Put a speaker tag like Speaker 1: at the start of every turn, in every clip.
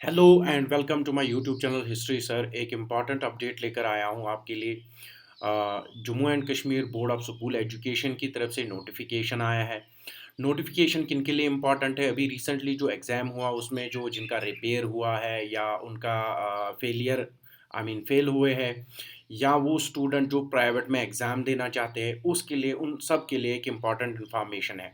Speaker 1: Hello and welcome to my YouTube channel history sir. एक important update लेकर आया हूँ आपके लिए। Jammu and Kashmir board of school education की तरफ से नोटिफिकेशन आया है। नोटिफिकेशन किन के लिए इम्पॉर्टेंट है? अभी रिसेंटली जो एग्ज़ाम हुआ उसमें जो जिनका रिपेयर हुआ है या उनका फेलियर फेल हुए हैं, या वो स्टूडेंट जो प्राइवेट में एग्ज़ाम देना चाहते हैं, उसके लिए उन सब के लिए एक इम्पॉर्टेंट इन्फॉर्मेशन है।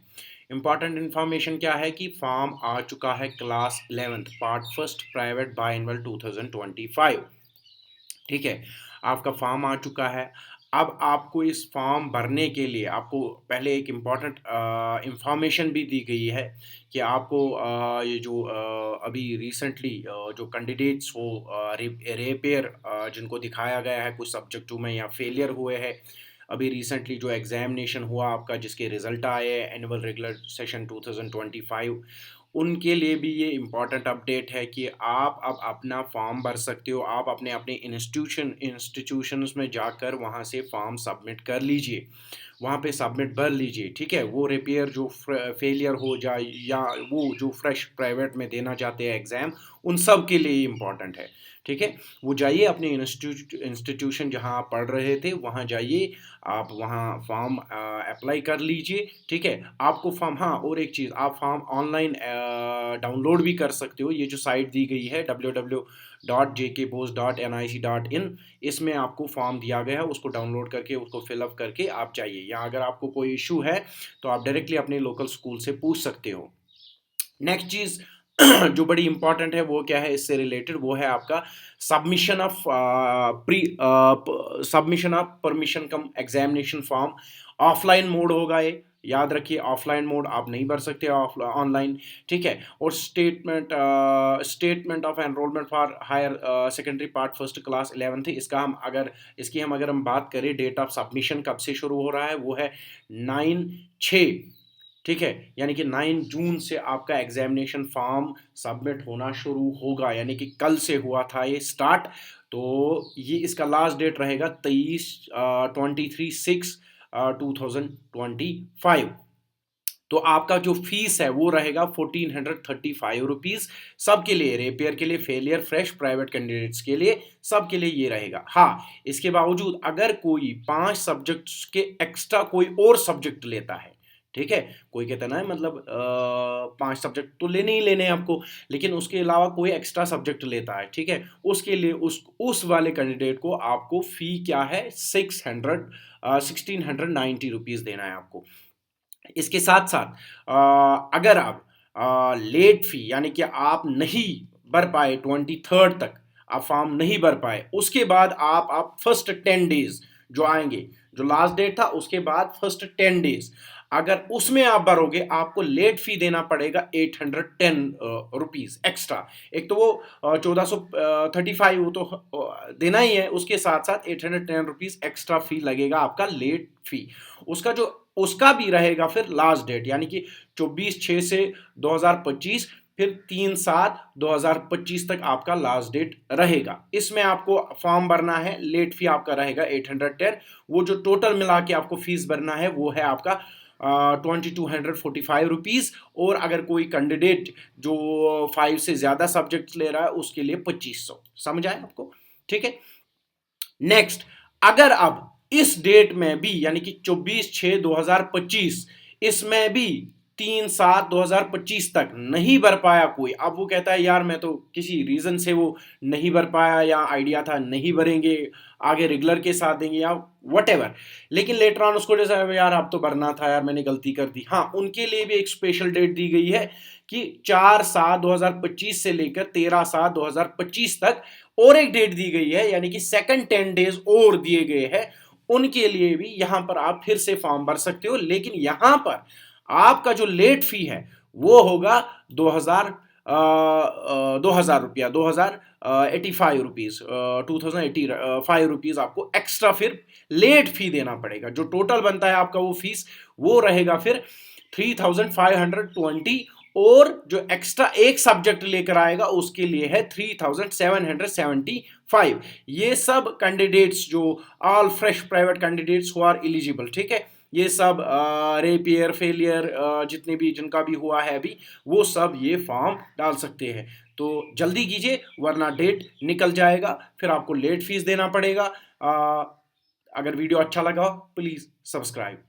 Speaker 1: इम्पॉर्टेंट इन्फॉर्मेशन क्या है कि फॉर्म आ चुका है class 11th part first private बाइनवल 2025। ठीक है, आपका फॉर्म आ चुका है। अब आपको इस फॉर्म भरने के लिए आपको पहले एक इम्पॉर्टेंट इंफॉर्मेशन भी दी गई है कि आपको ये जो अभी रिसेंटली जो कैंडिडेट्स हो रेपेयर जिनको दिखाया गया है कुछ सब्जेक्टों में या फेलियर हुए हैं, अभी रिसेंटली जो एग्जामिनेशन हुआ आपका जिसके रिजल्ट आए एनुअल रेगुलर सेशन 2025, उनके लिए भी ये इम्पॉर्टेंट अपडेट है कि आप अब अपना फॉर्म भर सकते हो। आप अपने अपने इंस्टीट्यूशंस में जाकर वहाँ से फॉर्म सबमिट कर लीजिए, वहाँ पे सबमिट भर लीजिए। ठीक है, वो रिपेयर जो फेलियर हो जाए या वो जो फ्रेश प्राइवेट में देना चाहते हैं एग्ज़ाम, उन सब के लिए इम्पॉर्टेंट है। ठीक है, वो जाइए अपने इंस्टीट्यूशन जहाँ आप पढ़ रहे थे वहाँ जाइए, आप वहाँ फॉर्म अप्लाई कर लीजिए। ठीक है, आपको फॉर्म, हाँ और एक चीज़, आप फॉर्म ऑनलाइन डाउनलोड भी कर सकते हो। ये जो साइट दी गई है www.jkboss.nic.in, इसमें आपको फॉर्म दिया गया है, उसको डाउनलोड करके उसको फिलअप करके आप चाहिए, या अगर आपको कोई इशू है तो आप डायरेक्टली अपने लोकल स्कूल से पूछ सकते हो। नेक्स्ट चीज़ जो बड़ी इंपॉर्टेंट है वो क्या है इससे रिलेटेड, वो है आपका submission of pre submission of permission come examination form. Offline mode होगा ये, याद रखिए, ऑफलाइन मोड आप नहीं भर सकते ऑनलाइन। ठीक है, और statement of enrolment for higher secondary part first class 11th, इसकी हम अगर हम बात करें, डेट ऑफ सबमिशन कब से शुरू हो रहा है वो है 9/6। ठीक है, यानी कि 9 जून से आपका एग्जामिनेशन फॉर्म सबमिट होना शुरू होगा, यानी कि कल से हुआ था ये स्टार्ट। तो ये इसका लास्ट डेट रहेगा 23/6/2025। तो आपका जो फीस है वो रहेगा 1435 रुपीज़ सबके लिए, रेपियर के लिए, फेलियर, फ्रेश, प्राइवेट कैंडिडेट्स के लिए, सबके लिए ये रहेगा। हाँ, इसके बावजूद अगर कोई 5 सब्जेक्ट्स के एक्स्ट्रा कोई और सब्जेक्ट लेता है, ठीक है, कोई कहता ना है मतलब 5 सब्जेक्ट तो लेने ही लेने हैं आपको, लेकिन उसके अलावा कोई एक्स्ट्रा सब्जेक्ट लेता है, ठीक है, उसके लिए उस वाले कैंडिडेट को आपको फी क्या है, 1690 रुपीज़ देना है आपको। इसके साथ साथ अगर आप लेट फी, यानी कि आप नहीं भर पाए 23rd तक, आप फॉर्म नहीं भर पाए, उसके बाद आप फर्स्ट 10 डेज जो आएंगे, जो लास्ट डेट था उसके बाद फर्स्ट 10 डेज, अगर उसमें आप भरोगे आपको लेट फी देना पड़ेगा 810 रुपीज़ एक्स्ट्रा। एक तो वो 1435 वो तो देना ही है, उसके साथ साथ 810 रुपीज़ एक्स्ट्रा फी लगेगा आपका लेट फी। उसका भी रहेगा फिर लास्ट डेट, यानी कि 24/6 से 2025, फिर 3/7/2025 तक आपका लास्ट डेट रहेगा। इसमें आपको फॉर्म भरना है, लेट फी आपका रहेगा 810। वो जो टोटल मिला के आपको फीस भरना है वो है आपका 2245 रुपीज़। और अगर कोई कैंडिडेट जो 5 से ज़्यादा सब्जेक्ट ले रहा है उसके लिए 2500। समझ आए आपको? ठीक है, नेक्स्ट, अगर अब इस डेट में भी, यानी कि 24/6/2025, इसमें भी 3/7/2025 तक नहीं भर पाया कोई, अब वो कहता है यार मैं तो किसी रीजन से वो नहीं भर पाया, या आइडिया था नहीं भरेंगे, आगे रेगुलर के साथ देंगे या वटेवर, लेकिन लेटर ऑन उसको जैसा यार अब तो भरना था यार, मैंने गलती कर दी, हाँ, उनके लिए भी एक स्पेशल डेट दी गई है कि 4/7/2025 से लेकर 13/7/2025 तक और एक डेट दी गई है, यानी कि सेकंड 10 डेज और दिए गए हैं। उनके लिए भी यहां पर आप फिर से फॉर्म भर सकते हो, लेकिन यहां पर आपका जो लेट फी है वो होगा 2000 रुपया, 2085 रुपीज, 2085 रुपीज आपको एक्स्ट्रा फिर लेट फी देना पड़ेगा। जो टोटल बनता है आपका वो फीस वो रहेगा फिर 3520। और जो एक्स्ट्रा एक सब्जेक्ट लेकर आएगा उसके लिए है 3775। ये सब कैंडिडेट्स जो all fresh private candidates who are eligible, ठीक है, ये सब रेपियर फेलियर जितने भी जिनका भी हुआ है अभी, वो सब ये फॉर्म डाल सकते हैं। तो जल्दी कीजिए वरना डेट निकल जाएगा, फिर आपको लेट फीस देना पड़ेगा। अगर वीडियो अच्छा लगा प्लीज़ सब्सक्राइब।